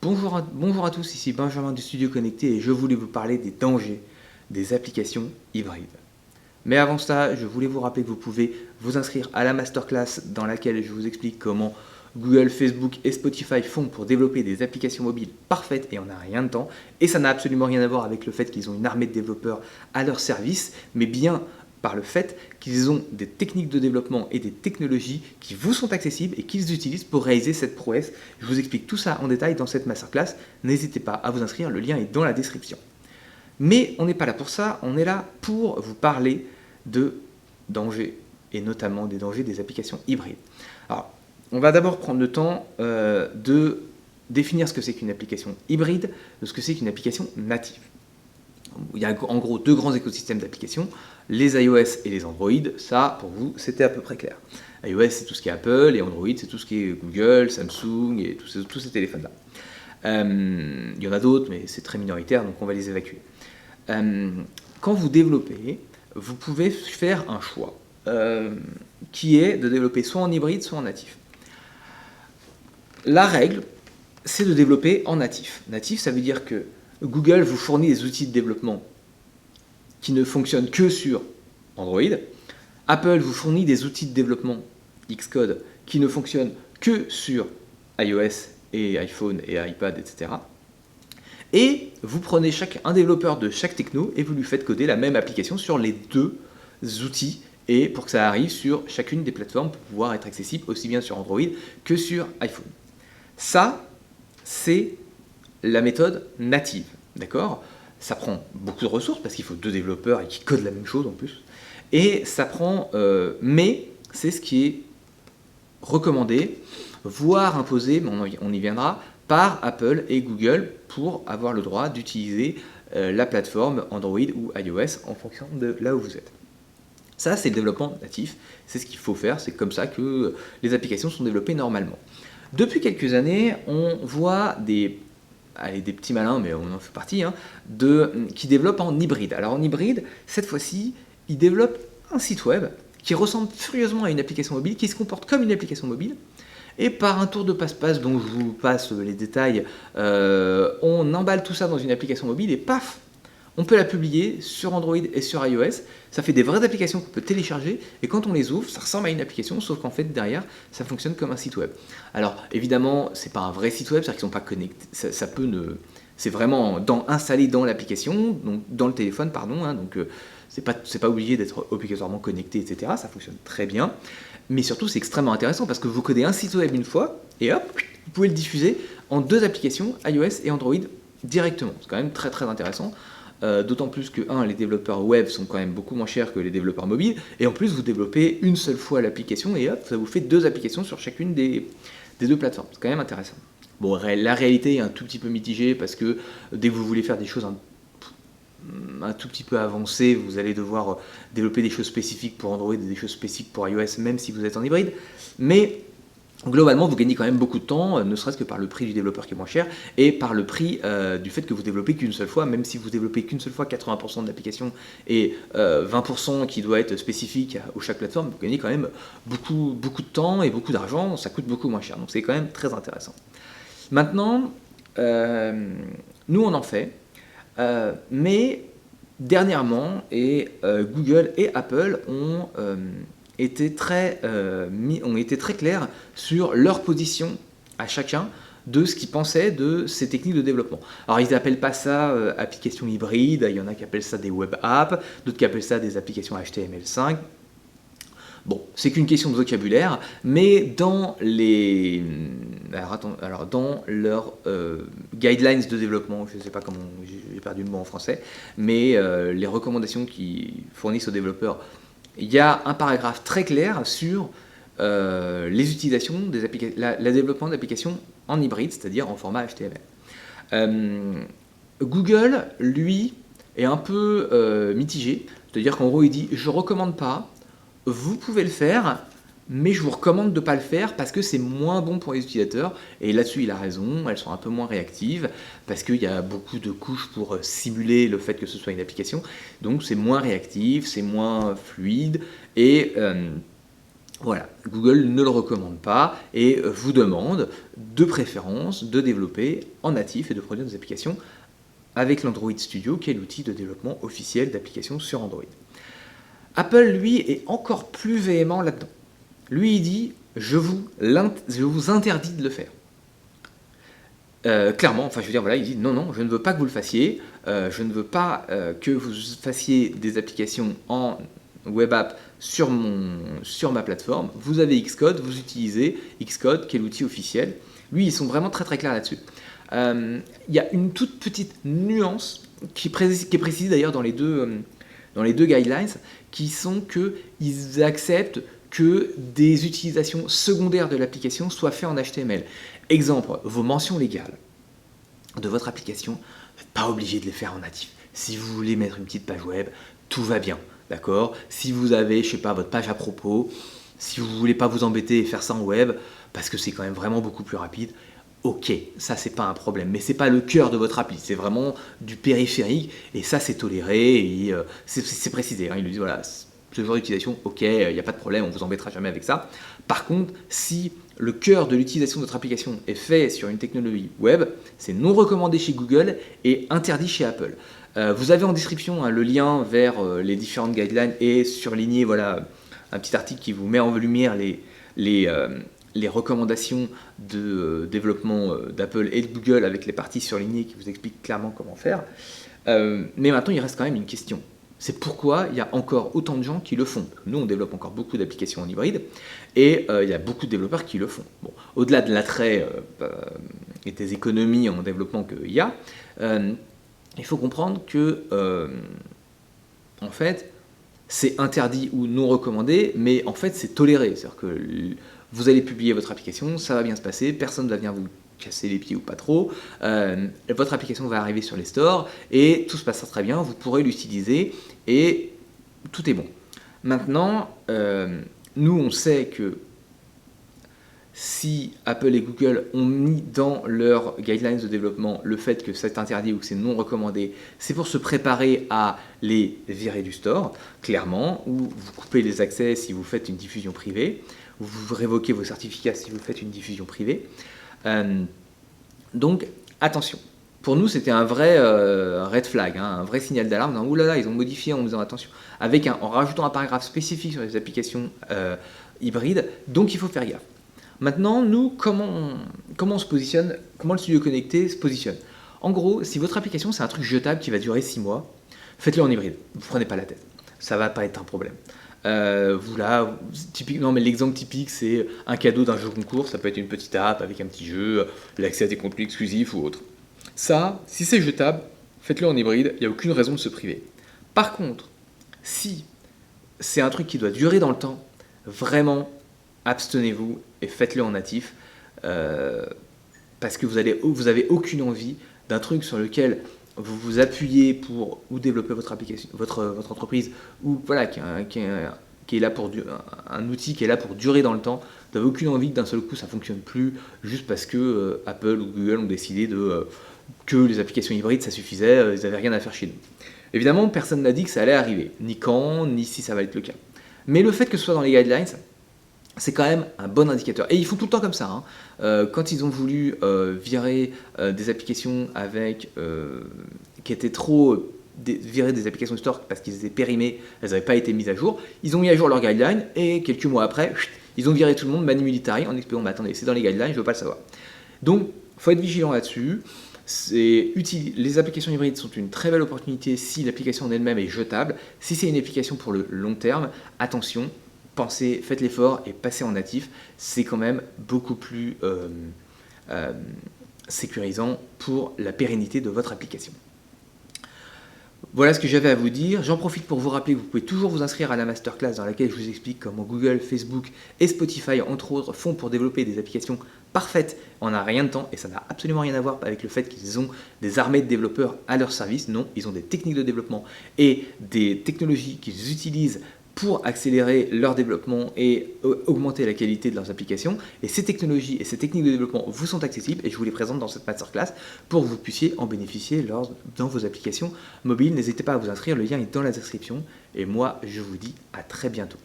Bonjour à tous, ici Benjamin du Studio Connecté et je voulais vous parler des dangers des applications hybrides. Mais avant ça, je voulais vous rappeler que vous pouvez vous inscrire à la masterclass dans laquelle je vous explique comment Google, Facebook et Spotify font pour développer des applications mobiles parfaites et en un rien de temps. Et ça n'a absolument rien à voir avec le fait qu'ils ont une armée de développeurs à leur service, mais bien par le fait qu'ils ont des techniques de développement et des technologies qui vous sont accessibles et qu'ils utilisent pour réaliser cette prouesse. Je vous explique tout ça en détail dans cette masterclass. N'hésitez pas à vous inscrire, le lien est dans la description. Mais on n'est pas là pour ça, on est là pour vous parler de dangers, et notamment des dangers des applications hybrides. Alors, on va d'abord prendre le temps de définir ce que c'est qu'une application hybride, de ce que c'est qu'une application native. Il y a en gros deux grands écosystèmes d'applications, les iOS et les Android. Ça, pour vous, c'était à peu près clair. iOS, c'est tout ce qui est Apple, et Android, c'est tout ce qui est Google, Samsung, et tous ces téléphones-là. Il y en a d'autres, mais c'est très minoritaire, donc on va les évacuer. Quand vous développez, vous pouvez faire un choix, qui est de développer soit en hybride, soit en natif. La règle, c'est de développer en natif. Natif, ça veut dire que Google vous fournit des outils de développement qui ne fonctionnent que sur Android. Apple vous fournit des outils de développement Xcode qui ne fonctionnent que sur iOS et iPhone et iPad, etc. Et vous prenez un développeur de chaque techno et vous lui faites coder la même application sur les deux outils et pour que ça arrive sur chacune des plateformes pour pouvoir être accessible aussi bien sur Android que sur iPhone. Ça, c'est la méthode native, d'accord? Ça prend beaucoup de ressources parce qu'il faut deux développeurs et qui codent la même chose en plus. Et ça prend, mais c'est ce qui est recommandé, voire imposé, mais on y viendra, par Apple et Google pour avoir le droit d'utiliser la plateforme Android ou iOS en fonction de là où vous êtes. Ça, c'est le développement natif, c'est ce qu'il faut faire, c'est comme ça que les applications sont développées normalement. Depuis quelques années, on voit des petits malins, mais on en fait partie, qui développent en hybride. Alors en hybride, cette fois-ci, ils développent un site web qui ressemble furieusement à une application mobile, qui se comporte comme une application mobile, et par un tour de passe-passe dont je vous passe les détails, on emballe tout ça dans une application mobile et paf, on peut la publier sur Android et sur iOS. Ça fait des vraies applications qu'on peut télécharger et quand on les ouvre, ça ressemble à une application, sauf qu'en fait derrière, ça fonctionne comme un site web. Alors évidemment, c'est pas un vrai site web, c'est-à-dire qu'ils sont pas connectés. C'est vraiment installé dans l'application, donc dans le téléphone, pardon. Donc c'est pas obligé d'être obligatoirement connecté, etc. Ça fonctionne très bien. Mais surtout, c'est extrêmement intéressant parce que vous codez un site web une fois et hop, vous pouvez le diffuser en deux applications, iOS et Android, directement. C'est quand même très très intéressant. D'autant plus que, les développeurs web sont quand même beaucoup moins chers que les développeurs mobiles, et en plus vous développez une seule fois l'application, et hop, ça vous fait deux applications sur chacune des deux plateformes. C'est quand même intéressant. Bon, la réalité est un tout petit peu mitigée, parce que dès que vous voulez faire des choses un tout petit peu avancées, vous allez devoir développer des choses spécifiques pour Android et des choses spécifiques pour iOS, même si vous êtes en hybride, mais globalement, vous gagnez quand même beaucoup de temps, ne serait-ce que par le prix du développeur qui est moins cher et par le prix du fait que vous développez qu'une seule fois, même si vous développez qu'une seule fois 80% de l'application et 20% qui doit être spécifique à chaque plateforme, vous gagnez quand même beaucoup de temps et beaucoup d'argent, ça coûte beaucoup moins cher. Donc c'est quand même très intéressant. Maintenant, nous on en fait, mais dernièrement, Google et Apple ont été très clairs sur leur position à chacun de ce qu'ils pensaient de ces techniques de développement. Alors ils n'appellent pas ça applications hybrides, il y en a qui appellent ça des web apps, d'autres qui appellent ça des applications HTML5. Bon, c'est qu'une question de vocabulaire, mais dans leurs guidelines de développement, je ne sais pas comment, j'ai perdu le mot en français, mais les recommandations qu'ils fournissent aux développeurs, il y a un paragraphe très clair sur les utilisations le développement d'applications en hybride, c'est-à-dire en format HTML. Google, lui, est un peu mitigé, c'est-à-dire qu'en gros, il dit « je ne recommande pas ». Vous pouvez le faire, mais je vous recommande de ne pas le faire parce que c'est moins bon pour les utilisateurs. Et là-dessus, il a raison, elles sont un peu moins réactives parce qu'il y a beaucoup de couches pour simuler le fait que ce soit une application. Donc c'est moins réactif, c'est moins fluide et Voilà, Google ne le recommande pas et vous demande de préférence de développer en natif et de produire des applications avec l'Android Studio, qui est l'outil de développement officiel d'applications sur Android. Apple, lui, est encore plus véhément là-dedans. Lui, il dit je vous interdis de le faire. Clairement, enfin je veux dire, voilà, il dit non, non, je ne veux pas que vous le fassiez, je ne veux pas que vous fassiez des applications en web app sur ma plateforme. Vous avez Xcode, vous utilisez Xcode, qui est l'outil officiel. Lui, ils sont vraiment très très clairs là-dessus. Il y a une toute petite nuance qui est précisée d'ailleurs dans les deux guidelines, qui sont qu'ils acceptent que des utilisations secondaires de l'application soient faites en HTML. Exemple, vos mentions légales de votre application, vous n'êtes pas obligé de les faire en natif. Si vous voulez mettre une petite page web, tout va bien, d'accord? Si vous avez, je sais pas, votre page à propos, si vous voulez pas vous embêter et faire ça en web, parce que c'est quand même vraiment beaucoup plus rapide, ok, ça c'est pas un problème, mais c'est pas le cœur de votre appli, c'est vraiment du périphérique, et ça c'est toléré, et c'est précisé, hein, ils lui disent voilà, ce genre d'utilisation, ok, il n'y a pas de problème, on vous embêtera jamais avec ça. Par contre, si le cœur de l'utilisation de votre application est fait sur une technologie web, c'est non recommandé chez Google et interdit chez Apple. Vous avez en description le lien vers les différentes guidelines et surligné voilà, un petit article qui vous met en lumière les recommandations de développement d'Apple et de Google avec les parties surlignées qui vous expliquent clairement comment faire. Mais maintenant, il reste quand même une question. C'est pourquoi il y a encore autant de gens qui le font. Nous, on développe encore beaucoup d'applications en hybride et il y a beaucoup de développeurs qui le font. Bon, au-delà de l'attrait et des économies en développement qu'il y a, il faut comprendre que, en fait, c'est interdit ou non recommandé, mais en fait, c'est toléré. C'est-à-dire que vous allez publier votre application, ça va bien se passer, personne ne va venir vous casser les pieds ou pas trop, votre application va arriver sur les stores et tout se passera très bien, vous pourrez l'utiliser et tout est bon. Maintenant, nous on sait que si Apple et Google ont mis dans leurs guidelines de développement le fait que c'est interdit ou que c'est non recommandé, c'est pour se préparer à les virer du store, clairement, ou vous coupez les accès si vous faites une diffusion privée, ou vous révoquez vos certificats si vous faites une diffusion privée. Donc attention, pour nous c'était un vrai red flag, hein, un vrai signal d'alarme. Ouh là là, ils ont modifié en disant attention, en rajoutant un paragraphe spécifique sur les applications hybrides, donc il faut faire gaffe. Maintenant, nous, comment on se positionne, comment le studio connecté se positionne? En gros, si votre application c'est un truc jetable qui va durer 6 mois, faites-le en hybride, vous ne prenez pas la tête, ça va pas être un problème. Typiquement, mais l'exemple typique, c'est un cadeau d'un jeu concours. Ça peut être une petite app avec un petit jeu, l'accès à des contenus exclusifs ou autre. Ça, si c'est jetable, faites-le en hybride. Il n'y a aucune raison de se priver. Par contre, si c'est un truc qui doit durer dans le temps, vraiment, abstenez-vous et faites-le en natif. Parce que vous avez aucune envie d'un truc sur lequel vous vous appuyez pour ou développer votre application, votre entreprise, ou voilà, qui est là pour un outil qui est là pour durer dans le temps. Vous n'avez aucune envie que d'un seul coup ça fonctionne plus juste parce que Apple ou Google ont décidé que les applications hybrides ça suffisait, ils n'avaient rien à faire chez nous. Évidemment, personne n'a dit que ça allait arriver, ni quand, ni si ça va être le cas. Mais le fait que ce soit dans les guidelines, c'est quand même un bon indicateur. Et ils font tout le temps comme ça. Quand ils ont voulu virer des applications qui étaient trop virées des applications de store parce qu'ils étaient périmées, elles n'avaient pas été mises à jour, ils ont mis à jour leurs guidelines et quelques mois après, ils ont viré tout le monde manu militari en expliquant attendez, c'est dans les guidelines, je ne veux pas le savoir. Donc, il faut être vigilant là-dessus. Les applications hybrides sont une très belle opportunité si l'application en elle-même est jetable. Si c'est une application pour le long terme, attention, pensez, faites l'effort et passez en natif, c'est quand même beaucoup plus sécurisant pour la pérennité de votre application. Voilà ce que j'avais à vous dire. J'en profite pour vous rappeler que vous pouvez toujours vous inscrire à la masterclass dans laquelle je vous explique comment Google, Facebook et Spotify, entre autres, font pour développer des applications parfaites en un rien de temps. Et ça n'a absolument rien à voir avec le fait qu'ils ont des armées de développeurs à leur service. Non, ils ont des techniques de développement et des technologies qu'ils utilisent pour accélérer leur développement et augmenter la qualité de leurs applications. Et ces technologies et ces techniques de développement vous sont accessibles et je vous les présente dans cette masterclass pour que vous puissiez en bénéficier dans vos applications mobiles. N'hésitez pas à vous inscrire, le lien est dans la description. Et moi, je vous dis à très bientôt.